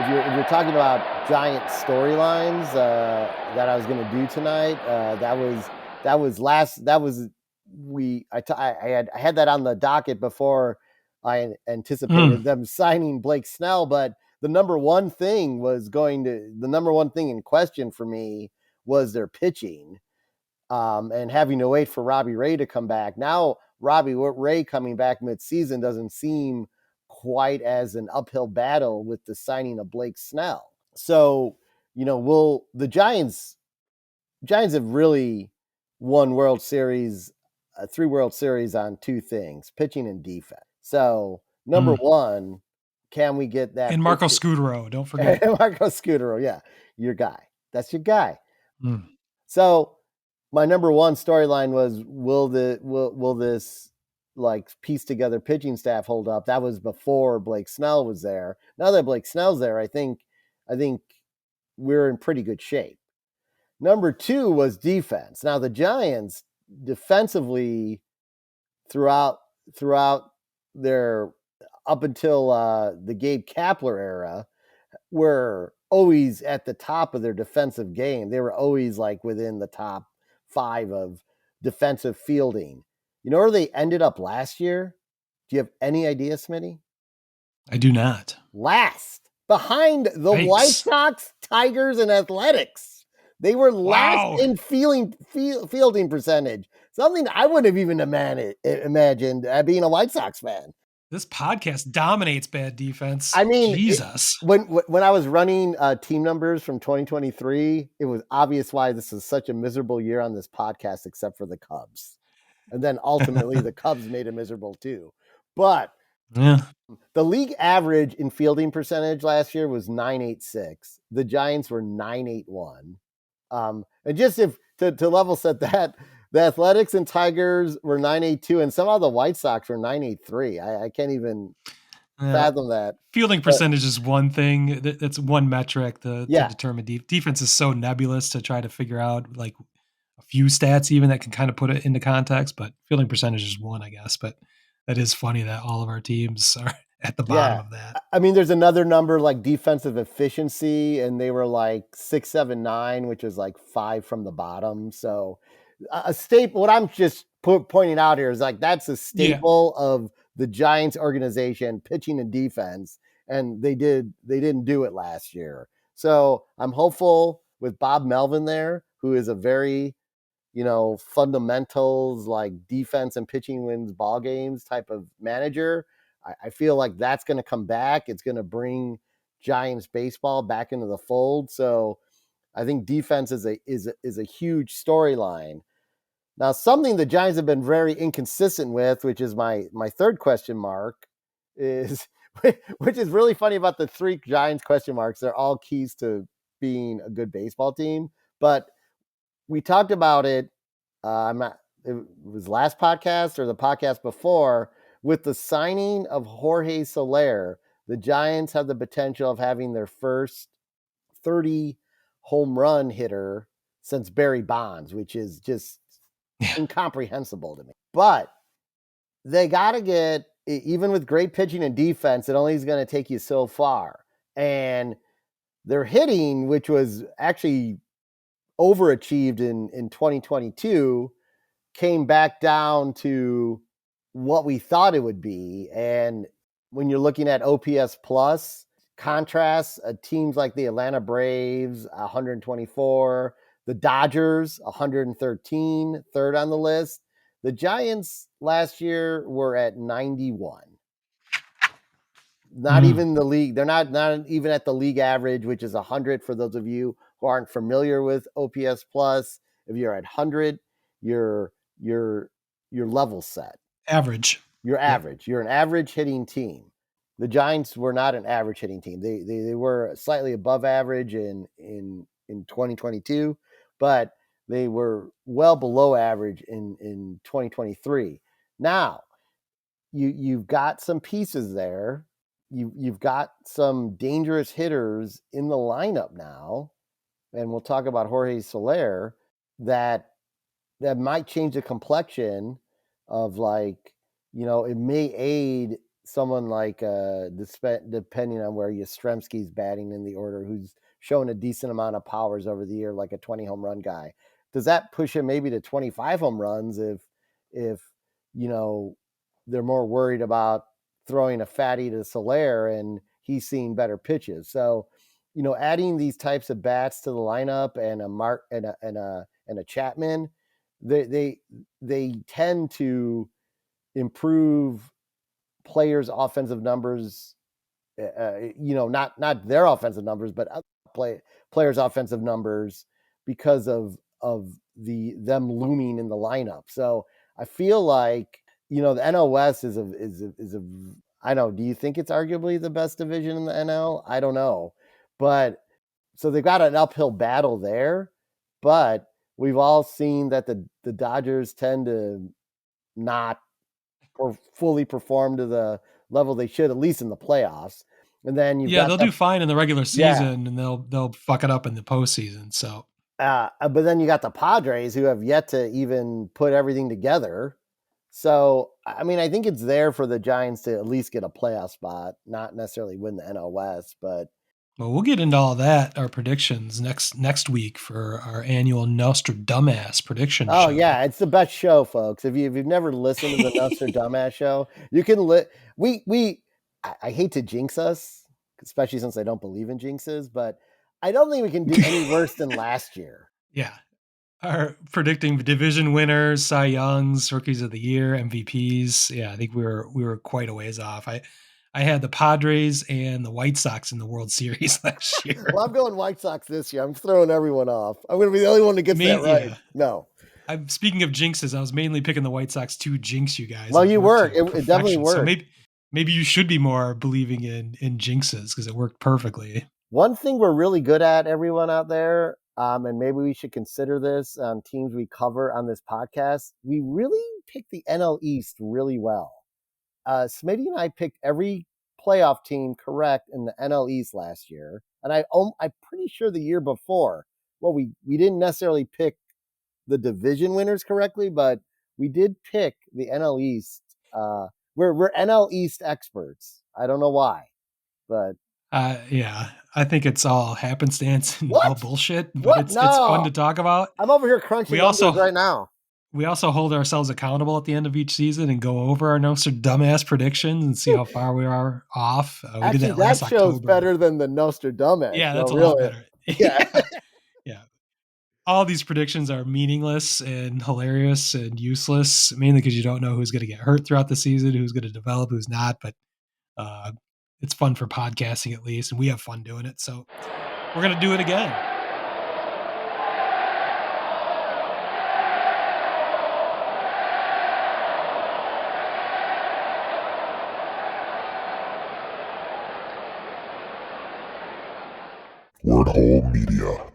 if you're talking about giant storylines that I was going to do tonight, that was last that was we I had that on the docket before I anticipated them signing Blake Snell, but the number one thing in question for me was their pitching, and having to wait for Robbie Ray to come back. Now Robbie Ray coming back midseason doesn't seem quite as an uphill battle with the signing of Blake Snell. So, will the Giants have really won World Series, 3 World Series on 2 things, pitching and defense. So, number one, can we get that? And Marco Scutaro, don't forget. Marco Scutaro, yeah, your guy. That's your guy. So, my number one storyline was, will this like piece together pitching staff hold up? That was before Blake Snell was there. Now that Blake Snell's there, I think we're in pretty good shape. Number two was defense. Now the Giants defensively throughout their up until the Gabe Kapler era were always at the top of their defensive game. They were always like within the top 5 of defensive fielding. You know where they ended up last year? Do you have any idea, Smitty? I do not. Last, behind the White Sox, Tigers, and Athletics. They were last in fielding percentage. Something I wouldn't have even imagined being a White Sox fan. This podcast dominates bad defense. I mean, Jesus. When I was running team numbers from 2023, it was obvious why this is such a miserable year on this podcast, except for the Cubs. And then ultimately the Cubs made it miserable too. But the league average in fielding percentage last year was .986. The Giants were .981. And just to level set that, the Athletics and Tigers were .982, and somehow the White Sox were .983. I can't even fathom that. Fielding percentage is one thing. That's one metric to determine defense is so nebulous to try to figure out like a few stats even that can kind of put it into context. But fielding percentage is one, I guess. But that is funny that all of our teams are at the bottom of that. I mean, there's another number like defensive efficiency, and they were like 679, which is like 5 from the bottom. So a staple, what I'm just pointing out here is like, that's a staple of the Giants organization, pitching and defense. And they didn't do it last year. So I'm hopeful with Bob Melvin there, who is a very, fundamentals like defense and pitching wins ball games type of manager. I feel like that's going to come back. It's going to bring Giants baseball back into the fold. So I think defense is a huge storyline. Now, something the Giants have been very inconsistent with, which is my third question mark, is which is really funny about the 3 Giants question marks. They're all keys to being a good baseball team. But we talked about it. It was last podcast or the podcast before. With the signing of Jorge Soler, the Giants have the potential of having their first 30 home run hitter since Barry Bonds, which is just incomprehensible to me. But they got to get, even with great pitching and defense, it only is going to take you so far. And their hitting, which was actually overachieved in 2022, came back down to what we thought it would be. And when you're looking at OPS plus, contrasts teams like the Atlanta Braves, 124, the Dodgers, 113, third on the list. The Giants last year were at 91. Not even the league. They're not even at the league average, which is 100 for those of you who aren't familiar with OPS plus. If you're at 100, you're level set. Average. You're average. You're an average hitting team. The Giants were not an average hitting team. They were slightly above average in 2022, but they were well below average in 2023. Now, you've got some pieces there. You've got some dangerous hitters in the lineup now, and we'll talk about Jorge Soler, that might change the complexion of, like, it may aid someone like depending on where Yastrzemski's batting in the order, who's shown a decent amount of powers over the year, like a 20 home run guy. Does that push him maybe to 25 home runs if you know they're more worried about throwing a fatty to Soler and he's seeing better pitches? So, adding these types of bats to the lineup and a Mark and a Chapman, they tend to improve players' offensive numbers. Not their offensive numbers, but players' offensive numbers because of them looming in the lineup. So I feel like the NOS is a I don't know. Do you think it's arguably the best division in the NL? I don't know, but so they've got an uphill battle there. But we've all seen that the Dodgers tend to not or fully perform to the level they should, at least in the playoffs. And then you've Yeah, got they'll the do fine in the regular yeah, season, and they'll fuck it up in the postseason. So but then you got the Padres who have yet to even put everything together. So I mean, I think it's there for the Giants to at least get a playoff spot, not necessarily win the NL West, but well, we'll get into all that, our predictions next week for our annual Nostradamus prediction oh show. yeah, it's the best show, folks. If you've never listened to the Nuster Dumbass show, you can we I hate to jinx us, especially since I don't believe in jinxes, but I don't think we can do any worse than last year. Yeah. Our predicting division winners, Cy Youngs, rookies of the year, MVPs. Yeah, I think we were quite a ways off. I had the Padres and the White Sox in the World Series last year. Well, I'm going White Sox this year. I'm throwing everyone off. I'm going to be the only one that gets that right. Yeah. No. I'm speaking of jinxes. I was mainly picking the White Sox to jinx you guys, Well, and it you worked work. to It definitely perfection. So worked. maybe you should be more believing in jinxes because it worked perfectly. One thing we're really good at, everyone out there, and maybe we should consider this on teams we cover on this podcast, we really pick the NL East really well. Smitty and I picked every playoff team correct in the NL East last year, and I'm pretty sure the year before. Well, we didn't necessarily pick the division winners correctly, but we did pick the NL East. We're NL East experts. I don't know why, but Yeah, I think it's all happenstance and all what? bullshit, but What? it's fun No, to talk about. I'm over here We crunching numbers also right now. we also hold ourselves accountable at the end of each season and go over our no sir dumbass predictions and see how far we are off. We did Actually, that that last show's October. better than the Nostradamus Yeah, show, that's a lot really. better. Yeah. Yeah, yeah. All these predictions are meaningless and hilarious and useless, mainly because you don't know who's going to get hurt throughout the season, who's going to develop, who's not. But uh, it's fun for podcasting at least, and we have fun doing it. So we're going to do it again. Wordhole Media.